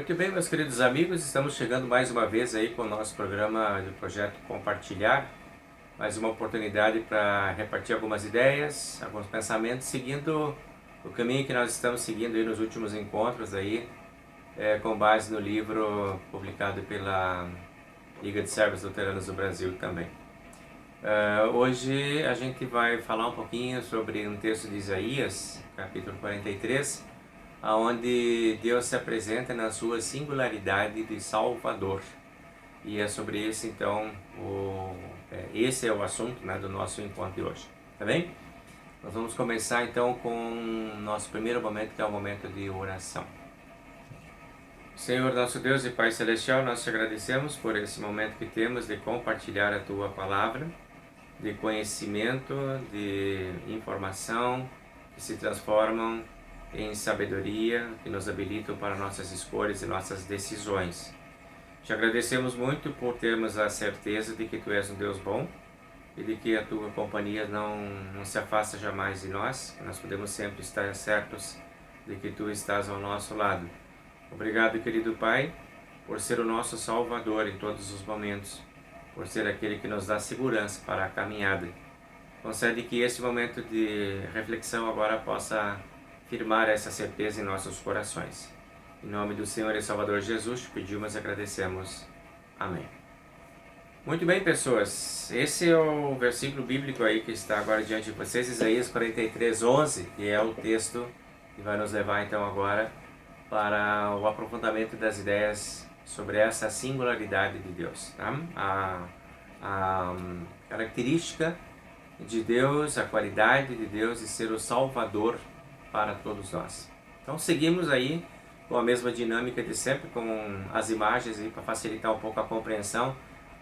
Muito bem, meus queridos amigos, estamos chegando mais uma vez aí com o nosso programa do projeto Compartilhar. Mais uma oportunidade para repartir algumas ideias, alguns pensamentos, seguindo o caminho que nós estamos seguindo aí nos últimos encontros aí, com base no livro publicado pela Liga de Servos Luteranos do Brasil também. Hoje a gente vai falar um pouquinho sobre um texto de Isaías, capítulo 43, onde Deus se apresenta na sua singularidade de Salvador. E é sobre isso, então, esse é o assunto, né, do nosso encontro de hoje. Tá bem? Nós vamos começar, então, com o nosso primeiro momento, que é o momento de oração. Senhor, nosso Deus e Pai Celestial, nós te agradecemos por esse momento que temos de compartilhar a Tua Palavra, de conhecimento, de informação, que se transformam em sabedoria, que nos habilitam para nossas escolhas e nossas decisões. Te agradecemos muito por termos a certeza de que Tu és um Deus bom e de que a Tua companhia não se afasta jamais de nós, que nós podemos sempre estar certos de que Tu estás ao nosso lado. Obrigado, querido Pai, por ser o nosso Salvador em todos os momentos, por ser aquele que nos dá segurança para a caminhada. Concede que esse momento de reflexão agora possa firmar essa certeza em nossos corações. Em nome do Senhor e Salvador Jesus, te pedimos e agradecemos. Amém. Muito bem, pessoas. Esse é o versículo bíblico aí que está agora diante de vocês, Isaías 43:11, que é o texto que vai nos levar então agora para o aprofundamento das ideias sobre essa singularidade de Deus. Tá? A característica de Deus, a qualidade de Deus de ser o Salvador para todos nós. Então seguimos aí com a mesma dinâmica de sempre, com as imagens aí para facilitar um pouco a compreensão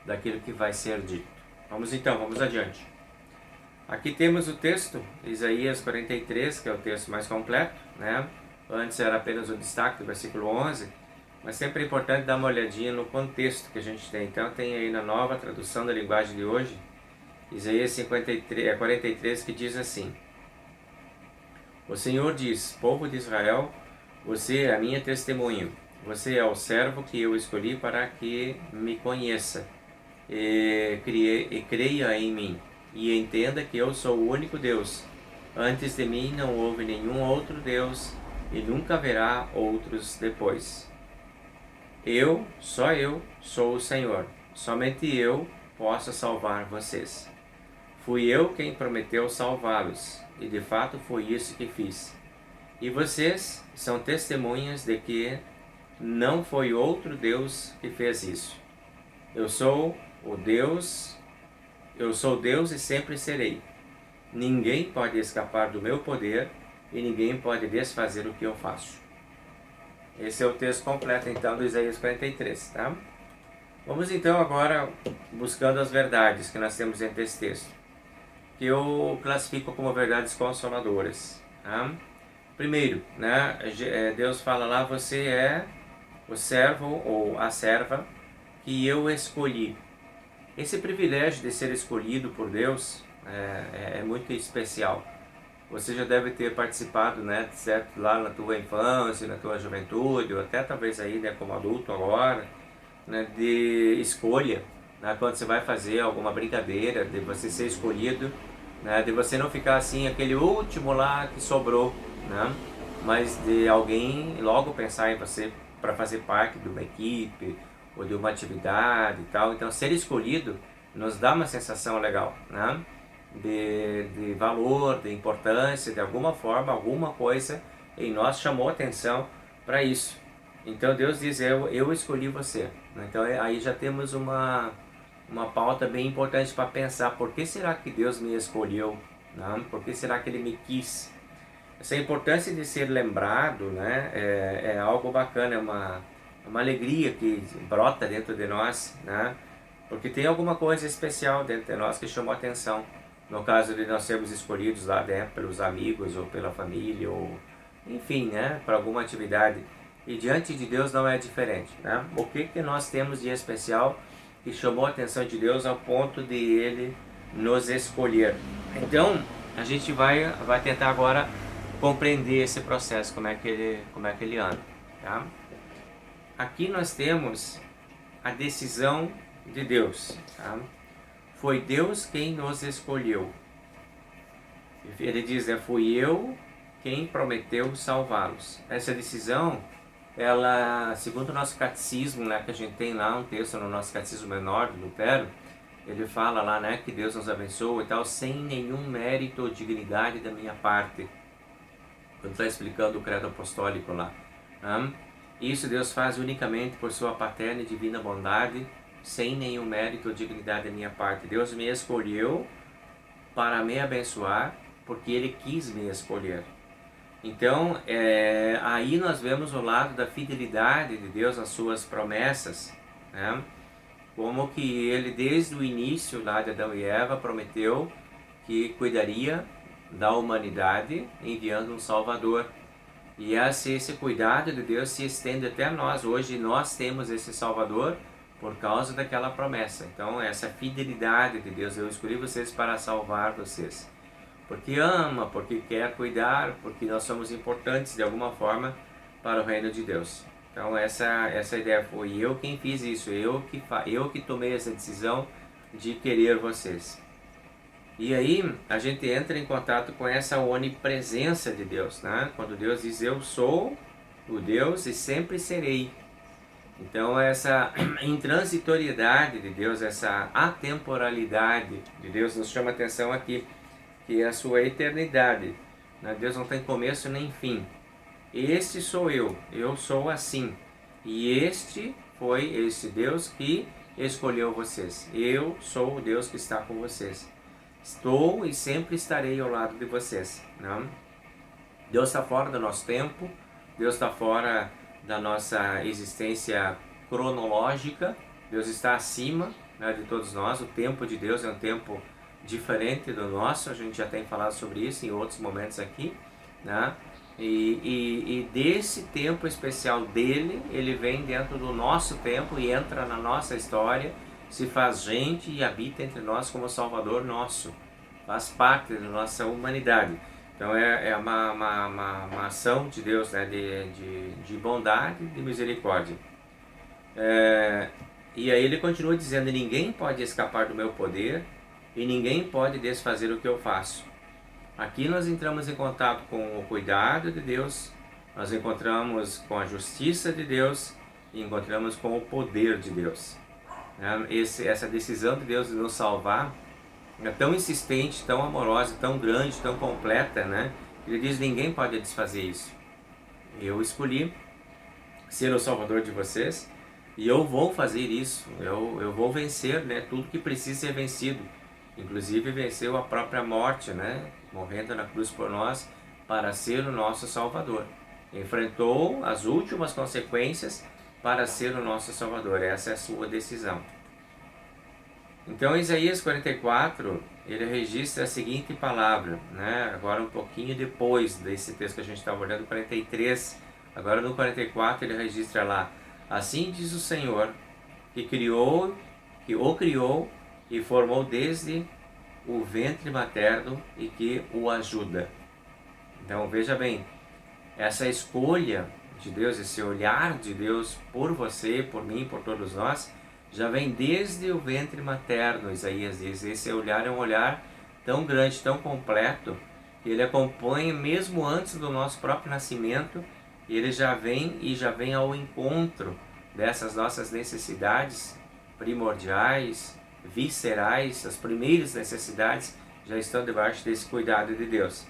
daquilo que vai ser dito. Vamos adiante. Aqui temos o texto, Isaías 43, que é o texto mais completo, né? Antes era apenas o destaque do versículo 11, mas sempre é importante dar uma olhadinha no contexto que a gente tem. Então tem aí na nova tradução da linguagem de hoje, Isaías 43, que diz assim: O Senhor diz, povo de Israel, você é a minha testemunha, você é o servo que eu escolhi para que me conheça e creia em mim, e entenda que eu sou o único Deus. Antes de mim não houve nenhum outro Deus, e nunca haverá outros depois. Só eu, sou o Senhor, somente eu posso salvar vocês. Fui eu quem prometeu salvá-los, e de fato foi isso que fiz. E vocês são testemunhas de que não foi outro Deus que fez isso. Eu sou Deus e sempre serei. Ninguém pode escapar do meu poder e ninguém pode desfazer o que eu faço. Esse é o texto completo então do Isaías 43, tá? Vamos então agora buscando as verdades que nós temos dentro desse texto, que eu classifico como verdades consoladoras. Tá? Primeiro, né, Deus fala lá, você é o servo ou a serva que eu escolhi. Esse privilégio de ser escolhido por Deus é muito especial. Você já deve ter participado, né, certo, lá na tua infância, na tua juventude, ou até talvez aí, né, como adulto agora, né, de escolha, né, quando você vai fazer alguma brincadeira, de você ser escolhido, né, de você não ficar assim, aquele último lá que sobrou, né, mas de alguém logo pensar em você para fazer parte de uma equipe ou de uma atividade e tal. Então ser escolhido nos dá uma sensação legal, né, de valor, de importância, de alguma forma, alguma coisa em nós chamou atenção para isso. Então Deus diz, eu escolhi você. Então aí já temos uma pauta bem importante para pensar, por que será que Deus me escolheu? Né? Por que será que Ele me quis? Essa importância de ser lembrado, né, é algo bacana, é uma alegria que brota dentro de nós, né? Porque tem alguma coisa especial dentro de nós que chamou atenção. No caso de nós sermos escolhidos lá, né, pelos amigos ou pela família, ou enfim, né, para alguma atividade. E diante de Deus não é diferente. Né? O que nós temos de especial que chamou a atenção de Deus ao ponto de Ele nos escolher? Então, a gente vai tentar agora compreender esse processo, como é que ele anda. Tá? aqui nós temos a decisão de Deus. Tá? Foi Deus quem nos escolheu. Ele diz, fui eu quem prometeu salvá-los. Essa decisão, ela, segundo o nosso catecismo, né, que a gente tem lá um texto no nosso catecismo menor do Lutero, ele fala lá, né, que Deus nos abençoa e tal, sem nenhum mérito ou dignidade da minha parte. Quando está explicando o credo apostólico lá. Isso Deus faz unicamente por sua paterna e divina bondade, sem nenhum mérito ou dignidade da minha parte. Deus me escolheu para me abençoar, porque Ele quis me escolher. Então, aí nós vemos o lado da fidelidade de Deus nas suas promessas, né? Como que Ele, desde o início lá de Adão e Eva, prometeu que cuidaria da humanidade, enviando um Salvador. E esse cuidado de Deus se estende até nós. Hoje nós temos esse Salvador por causa daquela promessa. Então, essa fidelidade de Deus, eu escolhi vocês para salvar vocês. Porque ama, porque quer cuidar, porque nós somos importantes de alguma forma para o reino de Deus. Então essa ideia foi eu quem fiz isso, eu que tomei essa decisão de querer vocês. E aí a gente entra em contato com essa onipresença de Deus, né? Quando Deus diz eu sou o Deus e sempre serei. Então essa intransitoriedade de Deus, essa atemporalidade de Deus nos chama a atenção aqui, que é a sua eternidade. Deus não tem começo nem fim. Este sou eu sou assim. E este foi esse Deus que escolheu vocês. Eu sou o Deus que está com vocês. Estou e sempre estarei ao lado de vocês. Não? Deus está fora do nosso tempo, Deus está fora da nossa existência cronológica, Deus está acima, né, de todos nós. O tempo de Deus é um tempo diferente do nosso, a gente já tem falado sobre isso em outros momentos aqui, né? E desse tempo especial dele, ele vem dentro do nosso tempo e entra na nossa história, se faz gente e habita entre nós como Salvador nosso, faz parte da nossa humanidade. Então é uma ação de Deus, né, de bondade, de misericórdia. E aí ele continua dizendo, ninguém pode escapar do meu poder e ninguém pode desfazer o que eu faço. Aqui nós entramos em contato com o cuidado de Deus, nós encontramos com a justiça de Deus e encontramos com o poder de Deus. Essa decisão de Deus de nos salvar é tão insistente, tão amorosa, tão grande, tão completa, né? Ele diz, ninguém pode desfazer isso. Eu escolhi ser o Salvador de vocês e eu vou fazer isso, eu vou vencer, né, tudo que precisa ser vencido. Inclusive venceu a própria morte, né? Morrendo na cruz por nós para ser o nosso Salvador. Enfrentou as últimas consequências para ser o nosso Salvador. Essa é a sua decisão. Então Isaías 44, ele registra a seguinte palavra, né? Agora um pouquinho depois desse texto que a gente estava olhando, 43. Agora no 44 ele registra lá, assim diz o Senhor, que o criou e formou desde o ventre materno e que o ajuda. Então veja bem, essa escolha de Deus, esse olhar de Deus por você, por mim, por todos nós, já vem desde o ventre materno. Isaías diz, esse olhar é um olhar tão grande, tão completo, que ele acompanha mesmo antes do nosso próprio nascimento, e ele já vem ao encontro dessas nossas necessidades primordiais, viscerais. As primeiras necessidades já estão debaixo desse cuidado de Deus.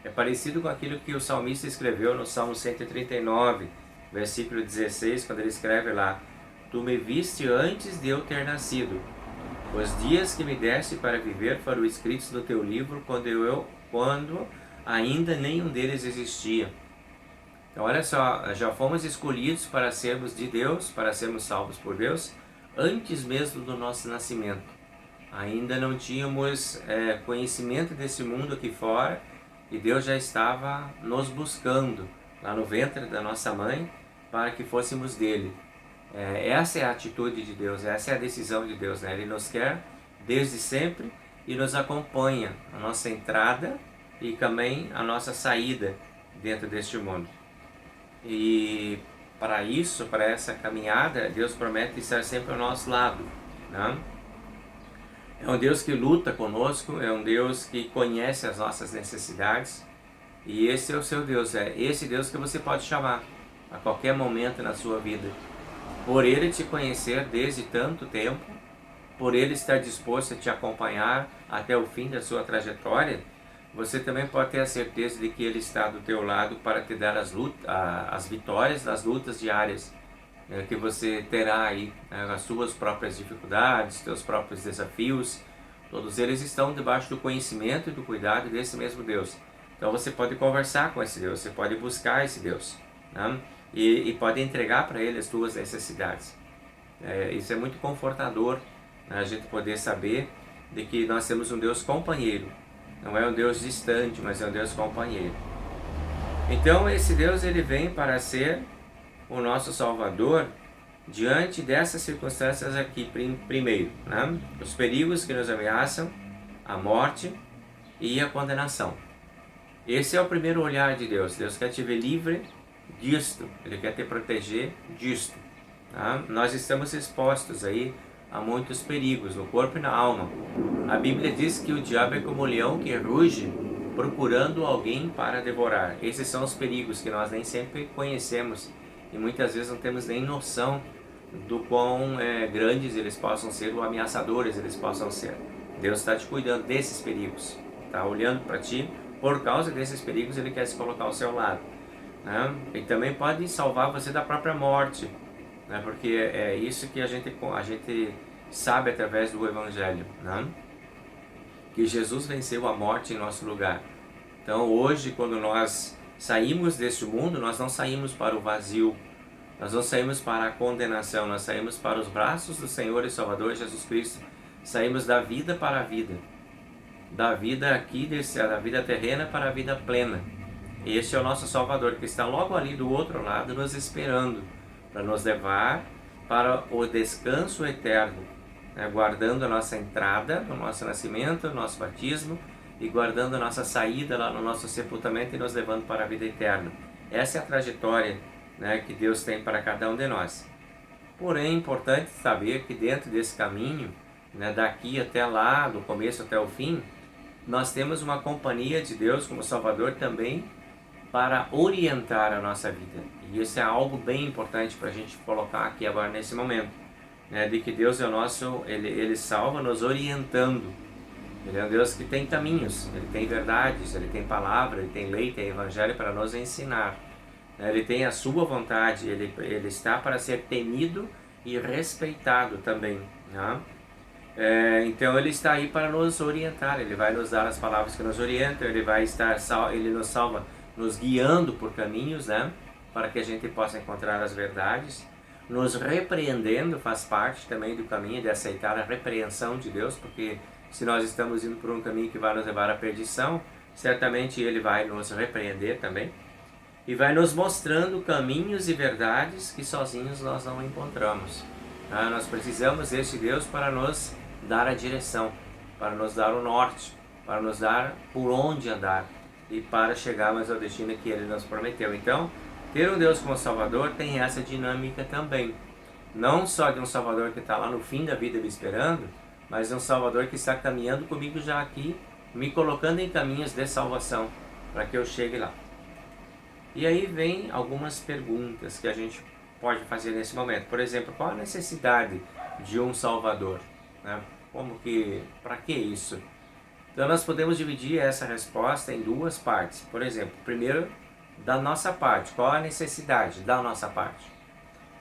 É parecido com aquilo que o salmista escreveu no Salmo 139, versículo 16, quando ele escreve lá, tu me viste antes de eu ter nascido. Os dias que me deste para viver foram escritos no teu livro quando ainda nenhum deles existia. Então olha só, já fomos escolhidos para sermos de Deus, para sermos salvos por Deus, antes mesmo do nosso nascimento. Ainda não tínhamos conhecimento desse mundo aqui fora, e Deus já estava nos buscando lá no ventre da nossa mãe para que fôssemos dele. Essa é a atitude de Deus, essa é a decisão de Deus, né? Ele nos quer desde sempre e nos acompanha a nossa entrada e também a nossa saída dentro deste mundo. E para isso, para essa caminhada, Deus promete estar sempre ao nosso lado, né? É um Deus que luta conosco, é um Deus que conhece as nossas necessidades, e esse é o seu Deus, é esse Deus que você pode chamar a qualquer momento na sua vida. Por Ele te conhecer desde tanto tempo, por Ele estar disposto a te acompanhar até o fim da sua trajetória, você também pode ter a certeza de que Ele está do teu lado para te dar as vitórias das lutas diárias que você terá aí, as suas próprias dificuldades, seus próprios desafios. Todos eles estão debaixo do conhecimento e do cuidado desse mesmo Deus. Então você pode conversar com esse Deus, você pode buscar esse Deus, né? E pode entregar para Ele as tuas necessidades. Isso é muito confortador, né? A gente poder saber de que nós temos um Deus companheiro. Não é um Deus distante, mas é um Deus companheiro. Então esse Deus, ele vem para ser o nosso Salvador diante dessas circunstâncias aqui. Primeiro, né? Os perigos que nos ameaçam, a morte e a condenação. Esse é o primeiro olhar de Deus. Deus quer te ver livre disto, Ele quer te proteger disto, tá? Nós estamos expostos aí a muitos perigos no corpo e na alma. A Bíblia diz que o diabo é como um leão que ruge procurando alguém para devorar. Esses são os perigos que nós nem sempre conhecemos e muitas vezes não temos nem noção do quão grandes eles possam ser ou ameaçadores eles possam ser. Deus está te cuidando desses perigos, está olhando para ti. Por causa desses perigos, Ele quer se colocar ao seu lado, né? E também pode salvar você da própria morte, né? Porque é isso que a gente sabe através do Evangelho, né? Que Jesus venceu a morte em nosso lugar. Então hoje, quando nós saímos deste mundo, nós não saímos para o vazio, nós não saímos para a condenação, nós saímos para os braços do Senhor e Salvador Jesus Cristo, saímos da vida para a vida. Da vida aqui, da vida terrena para a vida plena. Este é o nosso Salvador, que está logo ali do outro lado, nos esperando, para nos levar para o descanso eterno, né? Guardando a nossa entrada, no nosso nascimento, no nosso batismo, e guardando a nossa saída lá no nosso sepultamento e nos levando para a vida eterna. Essa é a trajetória, né, que Deus tem para cada um de nós. Porém, é importante saber que dentro desse caminho, né, daqui até lá, do começo até o fim, nós temos uma companhia de Deus como Salvador também para orientar a nossa vida. E isso é algo bem importante para a gente colocar aqui agora nesse momento, né? De que Deus é o nosso, Ele salva nos orientando. Ele é um Deus que tem caminhos, Ele tem verdades, Ele tem palavra, Ele tem lei, tem evangelho para nos ensinar. Ele tem a sua vontade, Ele está para ser temido e respeitado também, né? Então Ele está aí para nos orientar, Ele vai nos dar as palavras que nos orientam, Ele nos salva, nos guiando por caminhos, né, para que a gente possa encontrar as verdades, nos repreendendo, faz parte também do caminho de aceitar a repreensão de Deus, porque se nós estamos indo por um caminho que vai nos levar à perdição, certamente Ele vai nos repreender também, e vai nos mostrando caminhos e verdades que sozinhos nós não encontramos. Nós precisamos desse Deus para nos dar a direção, para nos dar o norte, para nos dar por onde andar e para chegarmos ao destino que Ele nos prometeu. Então, ter um Deus como Salvador tem essa dinâmica também. Não só de um Salvador que está lá no fim da vida me esperando, mas de um Salvador que está caminhando comigo já aqui, me colocando em caminhos de salvação, para que eu chegue lá. E aí vem algumas perguntas que a gente pode fazer nesse momento. Por exemplo, qual a necessidade de um Salvador, né? Para que isso? Então nós podemos dividir essa resposta em duas partes. Por exemplo, primeiro, da nossa parte, qual a necessidade da nossa parte?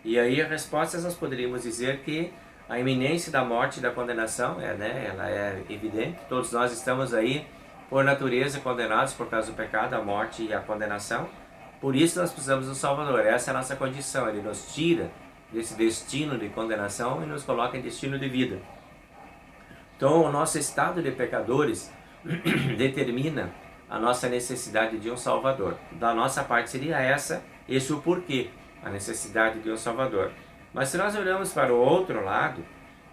E aí a resposta nós poderíamos dizer que a iminência da morte e da condenação, ela é evidente. Todos nós estamos aí, por natureza, condenados por causa do pecado, a morte e a condenação. Por isso nós precisamos do Salvador. Essa é a nossa condição. Ele nos tira desse destino de condenação e nos coloca em destino de vida. Então, o nosso estado de pecadores determina a nossa necessidade de um Salvador. Da nossa parte seria esse o porquê, a necessidade de um Salvador. Mas se nós olhamos para o outro lado,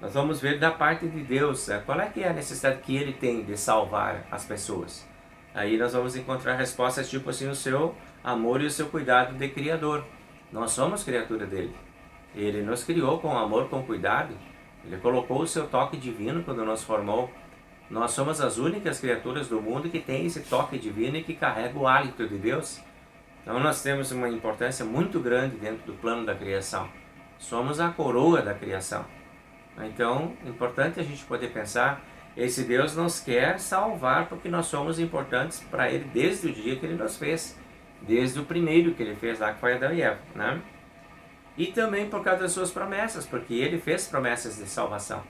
nós vamos ver da parte de Deus, qual é que é a necessidade que Ele tem de salvar as pessoas. Aí nós vamos encontrar respostas tipo assim, o seu amor e o seu cuidado de Criador. Nós somos criatura dele. Ele nos criou com amor, com cuidado. Ele colocou o seu toque divino quando nos formou. Nós somos as únicas criaturas do mundo que tem esse toque divino e que carrega o hálito de Deus. Então nós temos uma importância muito grande dentro do plano da criação. Somos a coroa da criação. Então é importante a gente poder pensar, esse Deus nos quer salvar porque nós somos importantes para Ele desde o dia que Ele nos fez. Desde o primeiro que Ele fez lá, que foi Adão e Eva, né? E também por causa das suas promessas, porque Ele fez promessas de salvação.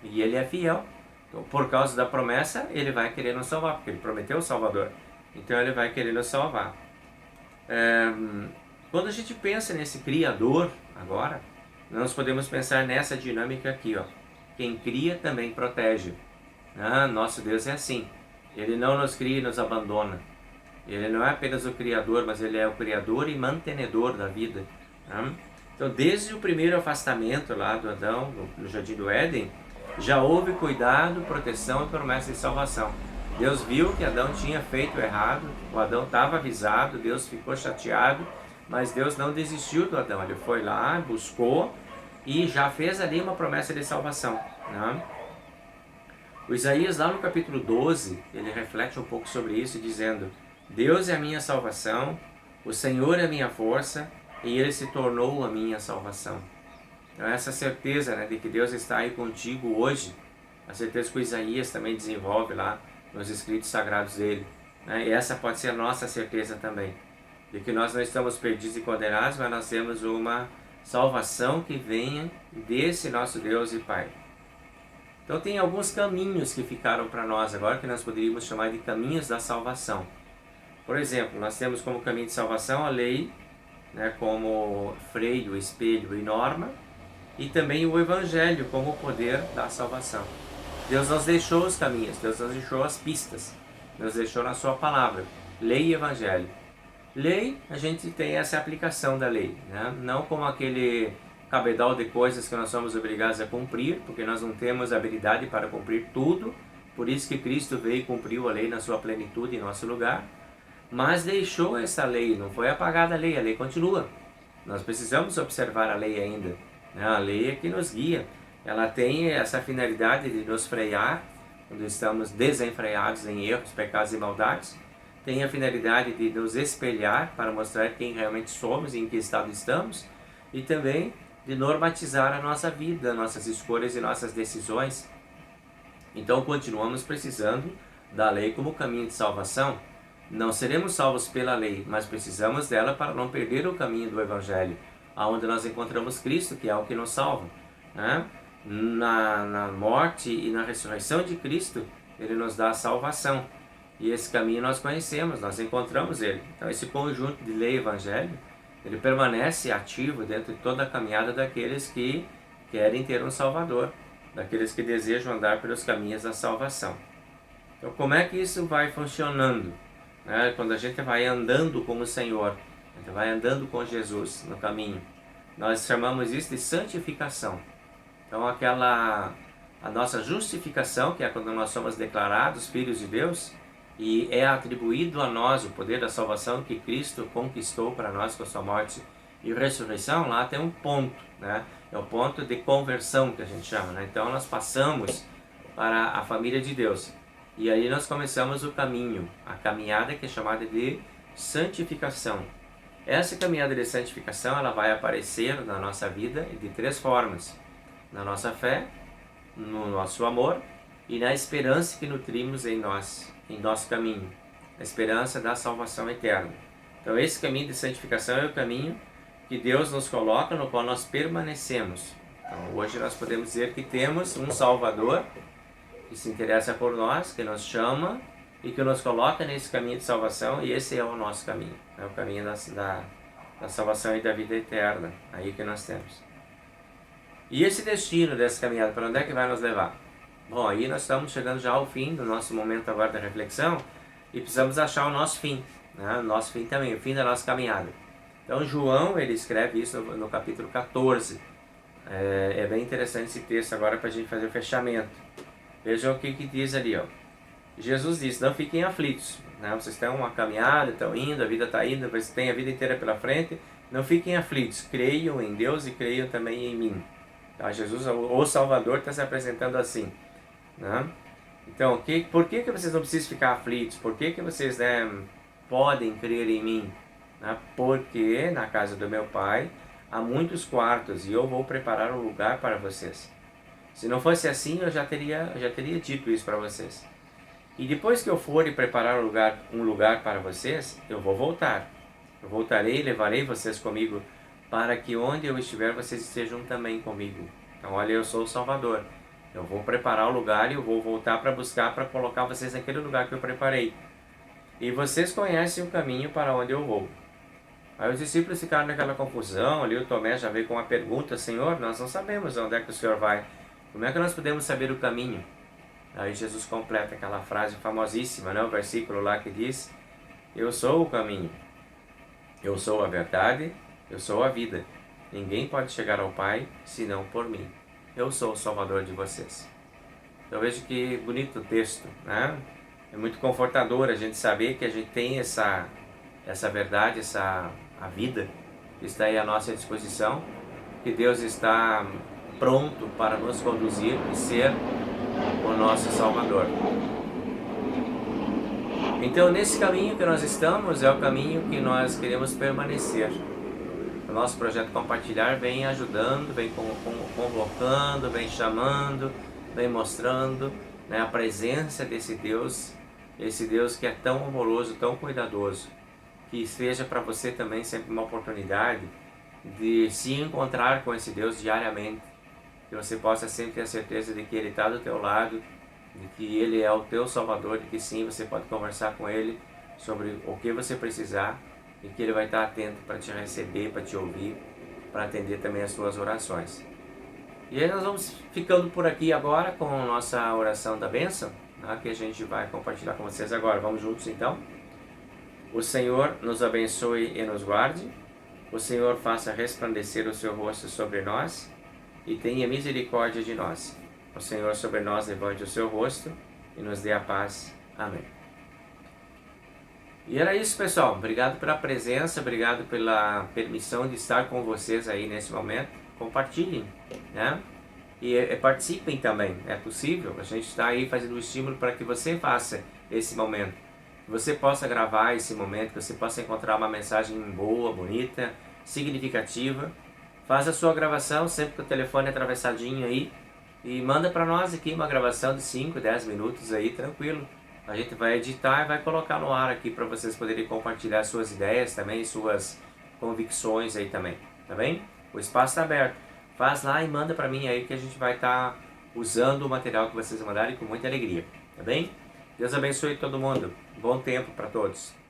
E Ele é fiel. Então, por causa da promessa, Ele vai querer nos salvar, porque Ele prometeu o Salvador. Então Ele vai querer nos salvar. Quando a gente pensa nesse Criador agora, nós podemos pensar nessa dinâmica aqui, ó. Quem cria também protege. Nosso Deus é assim. Ele não nos cria e nos abandona. Ele não é apenas o Criador, mas Ele é o Criador e mantenedor da vida. Então, desde o primeiro afastamento lá do Adão, no Jardim do Éden, já houve cuidado, proteção e promessa de salvação. Deus viu que Adão tinha feito errado, o Adão estava avisado, Deus ficou chateado, mas Deus não desistiu do Adão. Ele foi lá, buscou e já fez ali uma promessa de salvação. O Isaías, lá no capítulo 12, ele reflete um pouco sobre isso, dizendo: Deus é a minha salvação, o Senhor é a minha força, e Ele se tornou a minha salvação. Então essa certeza, né, de que Deus está aí contigo hoje, a certeza que o Isaías também desenvolve lá nos escritos sagrados dele, né? E essa pode ser a nossa certeza também, de que nós não estamos perdidos e condenados, mas nós temos uma salvação que venha desse nosso Deus e Pai. Então tem alguns caminhos que ficaram para nós agora, que nós poderíamos chamar de caminhos da salvação. Por exemplo, nós temos como caminho de salvação a lei, né, como freio, espelho e norma, e também o Evangelho como o poder da salvação. Deus nos deixou os caminhos, Deus nos deixou as pistas, nos deixou na sua palavra, lei e Evangelho. Lei, a gente tem essa aplicação da lei, né? Não como aquele cabedal de coisas que nós somos obrigados a cumprir, porque nós não temos habilidade para cumprir tudo, por isso que Cristo veio e cumpriu a lei na sua plenitude em nosso lugar, mas deixou essa lei, não foi apagada a lei continua. Nós precisamos observar a lei ainda, né? A lei é que nos guia, ela tem essa finalidade de nos frear, quando estamos desenfreados em erros, pecados e maldades, tem a finalidade de nos espelhar para mostrar quem realmente somos e em que estado estamos, e também de normatizar a nossa vida, nossas escolhas e nossas decisões. Então continuamos precisando da lei como caminho de salvação. Não seremos salvos pela lei, mas precisamos dela para não perder o caminho do Evangelho, onde nós encontramos Cristo, que é o que nos salva, né? Na morte e na ressurreição de Cristo, Ele nos dá a salvação. E esse caminho nós conhecemos, nós encontramos Ele. Então esse conjunto de lei e Evangelho, ele permanece ativo dentro de toda a caminhada daqueles que querem ter um Salvador, daqueles que desejam andar pelos caminhos da salvação. Então como é que isso vai funcionando? Quando a gente vai andando com o Senhor, a gente vai andando com Jesus no caminho, nós chamamos isso de santificação. Então a nossa justificação, que é quando nós somos declarados filhos de Deus, e é atribuído a nós o poder da salvação que Cristo conquistou para nós com a sua morte e ressurreição, lá tem um ponto, né? É o ponto de conversão que a gente chama, né? Então nós passamos para a família de Deus. E aí nós começamos o caminho, a caminhada que é chamada de santificação. Essa caminhada de santificação, ela vai aparecer na nossa vida de três formas: na nossa fé, no nosso amor e na esperança que nutrimos em nós, em nosso caminho, a esperança da salvação eterna. Então esse caminho de santificação é o caminho que Deus nos coloca, no qual nós permanecemos. Então hoje nós podemos dizer que temos um Salvador que se interessa por nós, que nos chama e que nos coloca nesse caminho de salvação, e esse é o nosso caminho, é o caminho da salvação e da vida eterna, aí que nós temos. E esse destino dessa caminhada, para onde é que vai nos levar? Bom, aí nós estamos chegando já ao fim do nosso momento agora da reflexão, e precisamos achar o nosso fim, né? O nosso fim também, o fim da nossa caminhada. Então João, ele escreve isso no capítulo 14, é bem interessante esse texto agora para a gente fazer o fechamento. Vejam o que diz ali, ó. Jesus disse: não fiquem aflitos, né? Vocês têm uma caminhada, estão indo, a vida está indo, vocês têm a vida inteira pela frente, Não fiquem aflitos, creiam em Deus e creiam também em mim. Tá? Jesus, o Salvador, está se apresentando assim, né? Então, por que vocês não precisam ficar aflitos? Por que vocês, né, podem crer em mim? Né? Porque na casa do meu Pai há muitos quartos e eu vou preparar um lugar para vocês. Se não fosse assim, eu já teria dito isso para vocês. E depois que eu for e preparar um lugar para vocês, eu vou voltar. Eu voltarei e levarei vocês comigo, para que onde eu estiver, vocês estejam também comigo. Então, olha, eu sou o Salvador. Eu vou preparar o lugar e eu vou voltar para buscar, para colocar vocês naquele lugar que eu preparei. E vocês conhecem o caminho para onde eu vou. Aí os discípulos ficaram naquela confusão, ali o Tomé já veio com uma pergunta: Senhor, nós não sabemos onde é que o Senhor vai. Como é que nós podemos saber o caminho? Aí Jesus completa aquela frase famosíssima, né? O versículo lá que diz: eu sou o caminho, eu sou a verdade, eu sou a vida. Ninguém pode chegar ao Pai senão por mim. Eu sou o Salvador de vocês. Então veja que bonito o texto, né? É muito confortador a gente saber que a gente tem essa verdade, a vida que está aí à nossa disposição, que Deus está pronto para nos conduzir e ser o nosso Salvador. Então, nesse caminho que nós estamos, é o caminho que nós queremos permanecer. O nosso projeto Compartilhar vem ajudando, vem convocando, vem chamando, vem mostrando, né, a presença desse Deus, esse Deus que é tão amoroso, tão cuidadoso, que seja para você também sempre uma oportunidade de se encontrar com esse Deus diariamente, que você possa sempre ter a certeza de que Ele está do teu lado, de que Ele é o teu Salvador, de que sim, você pode conversar com Ele sobre o que você precisar e que Ele vai estar atento para te receber, para te ouvir, para atender também as suas orações. E aí nós vamos ficando por aqui agora com a nossa oração da bênção, né, que a gente vai compartilhar com vocês agora. Vamos juntos então? O Senhor nos abençoe e nos guarde. O Senhor faça resplandecer o seu rosto sobre nós e tenha misericórdia de nós. O Senhor sobre nós levante o seu rosto e nos dê a paz. Amém. E era isso, pessoal. Obrigado pela presença, obrigado pela permissão de estar com vocês aí nesse momento. Compartilhem, né? E participem também, é possível. A gente está aí fazendo um estímulo para que você faça esse momento. Que você possa gravar esse momento, que você possa encontrar uma mensagem boa, bonita, significativa. Faz a sua gravação sempre com o telefone atravessadinho aí e manda para nós aqui uma gravação de 5, 10 minutos aí, tranquilo. A gente vai editar e vai colocar no ar aqui para vocês poderem compartilhar suas ideias também, suas convicções aí também, tá bem? O espaço está aberto. Faz lá e manda para mim aí que a gente vai estar usando o material que vocês mandarem com muita alegria, tá bem? Deus abençoe todo mundo. Bom tempo para todos.